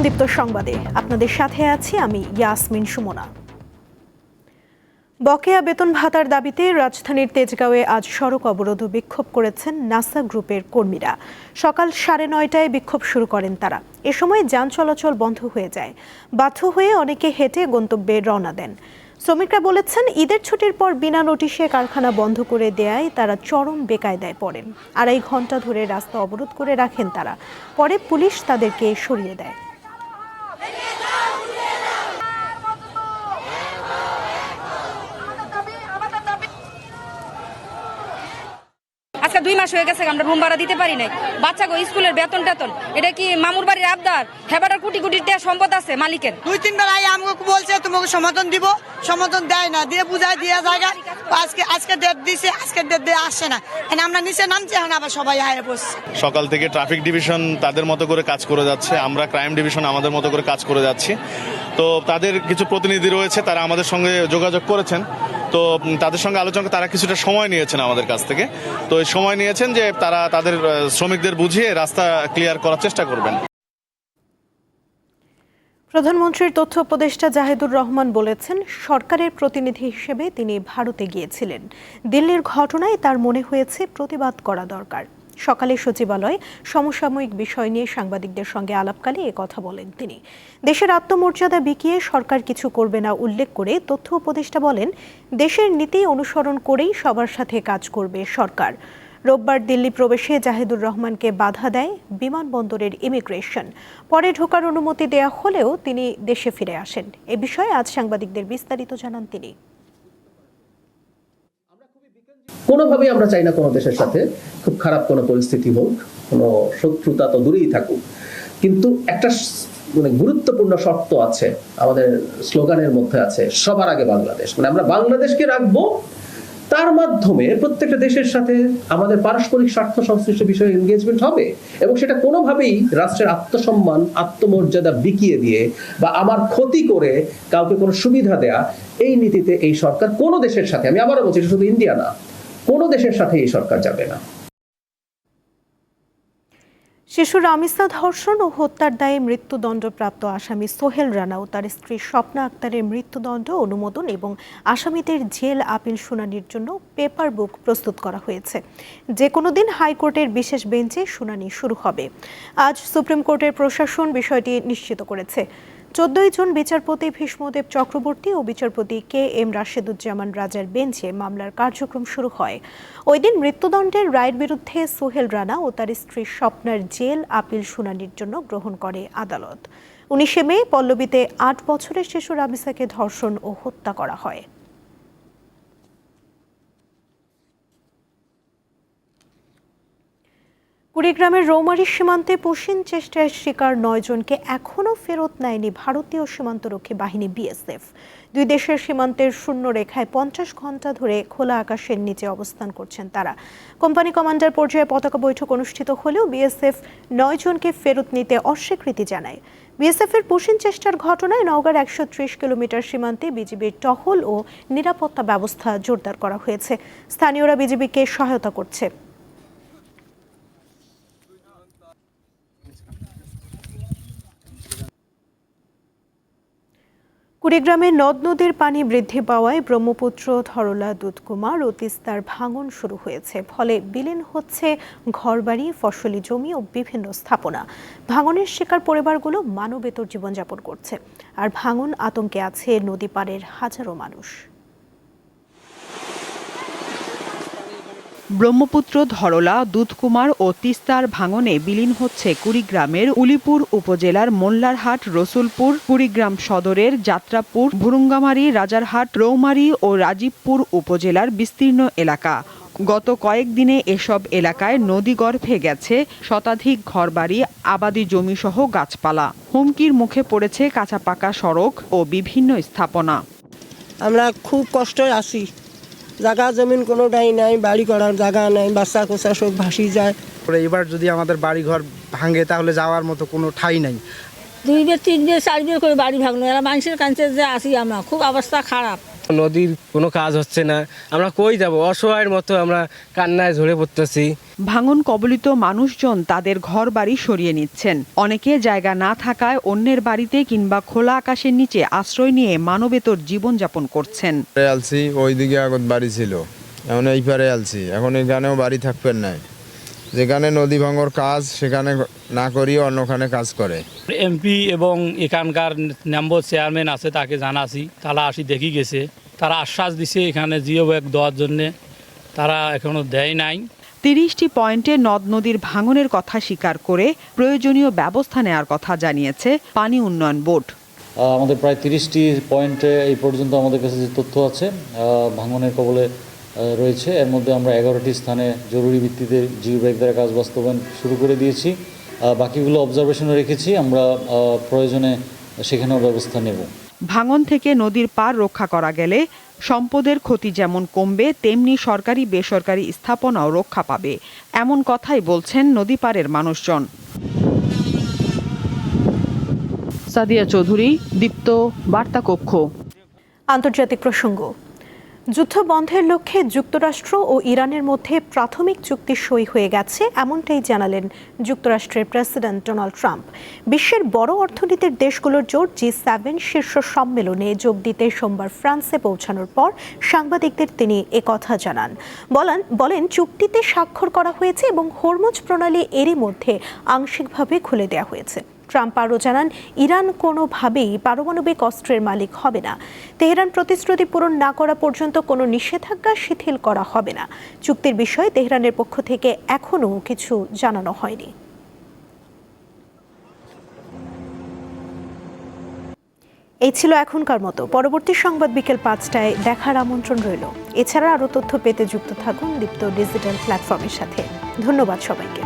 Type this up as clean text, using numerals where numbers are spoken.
দীপ্ত সংবাদে আপনাদের সাথে আছি আমি ইয়াসমিন সুমনা। বকেয়া বেতন ভাতার দাবিতে রাজধানীর তেজগাঁওয়ে আজ সড়ক অবরোধ ও বিক্ষোভ করেছেন নাসা গ্রুপের কর্মীরা। সকাল 9:30টায় বিক্ষোভ শুরু করেন তারা। এ সময় যান চলাচল বন্ধ হয়ে যায়। বাধ্য হয়ে অনেকে হেঁটে গন্তব্যে রওনা দেন। শ্রমিকরা বলেছেন, ঈদের ছুটির পর বিনা নোটিশে কারখানা বন্ধ করে দেয়ায় তারা চরম বেকায়দায় পড়েন। 2.5 ঘন্টা ধরে রাস্তা অবরোধ করে রাখেন তারা। পরে পুলিশ তাদেরকে সরিয়ে দেয়। আজকে 2 মাস হয়ে গেছে আমরা রুম ভাড়া দিতে পারি নাই। বাচ্চাকে স্কুলের বেতন এটা কি মামুর বাড়ির আবদার? হেবাটার কোটি কোটি টাকা সম্পদ আছে মালিকের। 2-3 বার আমাকে বলছে তোমাকে সমর্থন দিব, সমর্থন দেয় না, দিয়ে বুঝায় দিয়ে জায়গা। আজকে ডেট দিছে, আজকে ডেট দিয়ে আসছে না। আমরা নিচে নামছি, এখন আবার সবাই আয়ে বসছে। সকাল থেকে ট্রাফিক ডিভিশন তাদের মতো করে কাজ করে যাচ্ছে, আমরা ক্রাইম ডিভিশন আমাদের মতো করে কাজ করে যাচ্ছি। তো তাদের কিছু প্রতিনিধি রয়েছে, তারা আমাদের সঙ্গে যোগাযোগ করেছেন। তো তাদের সঙ্গে আলোচনা তারা কিছুটা সময় নিয়েছেন আমাদের কাছ থেকে। তো এই সময় নিয়েছেন যে তারা তাদের শ্রমিকদের বুঝিয়ে রাস্তা ক্লিয়ার করার চেষ্টা করবেন। প্রধানমন্ত্রীর তথ্য উপদেষ্টা জাহিদুর রহমান বলেছেন, সরকারের প্রতিনিধি হিসেবে তিনি ভারতে গিয়েছিলেন। দিল্লির ঘটনায় তার মনে হয়েছে প্রতিবাদ করা দরকার। সকালে সচিবালয়ে সমসাময়িক বিষয় নিয়ে সাংবাদিকদের সঙ্গে আলাপকালে এ কথা বলেন তিনি। দেশের আত্মমর্যাদা বিকিয়ে সরকার কিছু করবে না উল্লেখ করে তথ্য উপদেষ্টা বলেন, দেশের নীতি অনুসরণ করেই সবার সাথে কাজ করবে সরকার। রোববার দিল্লি প্রবেশে জাহিদুর রহমানকে বাধা দেয় বিমানবন্দরের ইমিগ্রেশন। পরে ঢোকার অনুমতি দেয়া হলেও তিনি দেশে ফিরে আসেন। এ বিষয়ে আজ সাংবাদিকদের বিস্তারিত জানান তিনি। কোনোভাবেই আমরা চাই না কোনো দেশের সাথে খুব খারাপ কোনো পরিস্থিতি হোক, কোনো শত্রুতা তো দূরেই থাকুক, কিন্তু একটা গুরুত্বপূর্ণ শর্ত আছে, আমাদের স্লোগানের মধ্যে আছে, সবার আগে বাংলাদেশ। আমরা বাংলাদেশকে রাখবো, তার মাধ্যমে প্রত্যেকটা দেশের সাথে আমাদের পারস্পরিক স্বার্থ সংশ্লিষ্ট বিষয়ে এনগেজমেন্ট হবে, এবং সেটা কোনোভাবেই রাষ্ট্রের আত্মসম্মান আত্মমর্যাদা বিকিয়ে দিয়ে বা আমার ক্ষতি করে কাউকে কোনো সুবিধা দেয়া, এই নীতিতে এই সরকার কোনো দেশের সাথে, আমি আবারও বলছি, শুধু ইন্ডিয়া না, কোনো দেশের সাথে এই সরকার যাবে না। শিশু রামিসা ধর্ষণ ও হত্যার দায়ে মৃত্যুদণ্ডপ্রাপ্ত আসামি সোহেল রানা ও তার স্ত্রী স্বপ্না আক্তারের মৃত্যুদণ্ড অনুমোদন এবং আসামিদের জেল আপিল শুনানির জন্য পেপার বুক প্রস্তুত করা হয়েছে। যে কোনো দিন হাইকোর্টের বিশেষ বেঞ্চে শুনানি শুরু হবে। আজ সুপ্রিম কোর্টের প্রশাসন বিষয়টি নিশ্চিত করেছে। 14 জন বিচারপতি ভীষ্মদেব চক্রবর্তী ও বিচারপতি KM রাশেদুজ্জামান রাজার বেঞ্চে মামলার কার্যক্রম শুরু হয়। ওই দিন মৃত্যুদণ্ডের রায়ের বিরুদ্ধে সোহেল রানা ও তার স্ত্রী স্বপ্নার জেল আপিল শুনানির জন্য গ্রহণ করে আদালত। 19 মে পল্লবীতে 8 বছরের শিশু রামিসাকে ধর্ষণ ও হত্যা করা হয়। কুড়িগ্রামের রৌমারী সীমান্তে পুশিন চেষ্টার শিকার 9 জনকে এখনও ফেরত নেয়নি ভারতীয় সীমান্তরক্ষী বাহিনী BSF। দুই দেশের সীমান্তের শূন্য রেখায় 50 ঘন্টা ধরে খোলা আকাশের নিচে অবস্থান করছেন তারা। কোম্পানি কমান্ডার পর্যায়ে পতাকা বৈঠক অনুষ্ঠিত হলেও BSF 9 জনকে ফেরত নিতে অস্বীকৃতি জানায়। BSF এর পুশিন চেষ্টার ঘটনায় নওগাঁর 130 কিলোমিটার সীমান্তে বিজিবির টহল ও নিরাপত্তা ব্যবস্থা জোরদার করা হয়েছে। স্থানীয়রা বিজিবিকে সহায়তা করছে। কুড়িগ্রামে নদ নদীর পানি বৃদ্ধি পাওয়ায় ব্রহ্মপুত্র, ধরলা, দুধকুমার ও তিস্তার ভাঙন শুরু হয়েছে। ফলে বিলীন হচ্ছে ঘরবাড়ি, ফসলি জমি ও বিভিন্ন স্থাপনা। ভাঙনের শিকার পরিবারগুলো মানবেতর জীবনযাপন করছে, আর ভাঙন আতঙ্কে আছে নদী পাড়ের হাজারো মানুষ। ব্রহ্মপুত্র, ধরলা, দুধকুমার ও তিস্তার ভাঙনে বিলীন হচ্ছে কুড়িগ্রামের উলিপুর উপজেলার মোল্লারহাট, রসুলপুর, কুড়িগ্রাম সদরের যাত্রাপুর, ভুরুঙ্গামারী, রাজারহাট, রৌমারী ও রাজীবপুর উপজেলার বিস্তীর্ণ এলাকা। গত কয়েকদিনে এসব এলাকায় নদীগর্ভে গেছে শতাধিক ঘরবাড়ি, আবাদি জমিসহ গাছপালা। হুমকির মুখে পড়েছে কাঁচা পাকা সড়ক ও বিভিন্ন স্থাপনা। আমরা খুব কষ্টে আছি, জায়গা জমিন কোনোটাই নাই, বাড়ি করার জায়গা নাই, বাচ্চা কোচা সব ভাসি যায়। এবার যদি আমাদের বাড়ি ঘর ভাঙে তাহলে যাওয়ার মতো কোনো ঠাঁই নাই। 2 বের 3 বের 4 বের করে বাড়ি ভাঙলো, এরা মানুষের কাছে যে আসি আমরা, খুব অবস্থা খারাপ। নদীর কোনো কাজ হচ্ছে না, আমরা কই যাব, অসহায়ের মতো আমরা কান্নায় ঝরে পড়তেছি। ভাঙন কবলিত মানুষজন তাদের ঘরবাড়ি সরিয়ে নিচ্ছেন। অনেকে জায়গা না থাকায় অন্যের বাড়িতে কিংবা খোলা আকাশের নিচে আশ্রয় নিয়ে মানবেতর জীবনযাপন করছেন। আলছি ওইদিকে আগত বাড়ি ছিল, এখন এই পারে আলছি, এখন এখানেও বাড়ি থাকবেন নাই। যেখানে নদী ভাঙর কাজ সেখানে না করি অন্যখানে কাজ করে। এমপি এবং এখানকার মেম্বার চেয়ারম্যান আছে, তাকে জানাছি, তারা আসি দেখি গেছে, তারা আশ্বাস দিছে এখানে জিও ব্যাগ দেওয়ার জন্যে, তারা এখনো দেয় নাই। 30টি পয়েন্টে নদ নদীর ভাঙনের কথা স্বীকার করে প্রয়োজনীয় ব্যবস্থা নেওয়ার কথা জানিয়েছে পানি উন্নয়ন বোর্ড। আমাদের প্রায় 30টি পয়েন্টে এই পর্যন্ত আমাদের কাছে যে তথ্য আছে ভাঙনের কবলে রয়েছে, এর মধ্যে আমরা 11টি স্থানে জরুরি ভিত্তিতে জিও ব্যাগ দ্বারা কাজ বাস্তবায়ন শুরু করে দিয়েছি। বাকিগুলো অবজারভেশনে রেখেছি, আমরা প্রয়োজনে সেখানেও ব্যবস্থা নেব। ভাঙন থেকে নদীর পার রক্ষা করা গেলে সম্পদের ক্ষতি যেমন কমবে, তেমনি সরকারি বেসরকারি স্থাপনাও রক্ষা পাবে, এমন কথাই বলছেন নদী পাড়ের মানুষজন। সাদিয়া চৌধুরী, দীপ্ত, বার্তা কক্ষ। আন্তর্জাতিক প্রসঙ্গ। যুদ্ধ বন্ধের লক্ষ্যে যুক্তরাষ্ট্র ও ইরানের মধ্যে প্রাথমিক চুক্তি সই হয়ে গেছে, এমনটাই জানালেন যুক্তরাষ্ট্রের প্রেসিডেন্ট ডোনাল্ড ট্রাম্প। বিশ্বের বড় অর্থনীতির দেশগুলোর জোট G7 শীর্ষ সম্মেলনে যোগ দিতে সোমবার ফ্রান্সে পৌঁছানোর পর সাংবাদিকদের তিনি একথা জানান। বলেন চুক্তিতে স্বাক্ষর করা হয়েছে এবং হরমুজ প্রণালী এরই মধ্যে আংশিকভাবে খুলে দেওয়া হয়েছে। ট্রাম্প আরও জানান, ইরান কোনোভাবেই পারমাণবিক অস্ত্রের মালিক হবে না। তেহরান প্রতিশ্রুতি পূরণ না করা পর্যন্ত কোনো নিষেধাজ্ঞা শিথিল করা হবে না। চুক্তির বিষয়ে তেহরানের পক্ষ থেকে এখনও কিছু জানানো হয়নি। এই ছিল এখনকার মতো। পরবর্তী সংবাদ বিকেল 5টায় দেখার আমন্ত্রণ রইল। এছাড়া আরও তথ্য পেতে যুক্ত থাকুন দীপ্ত ডিজিটাল প্ল্যাটফর্মের সাথে। ধন্যবাদ সবাইকে।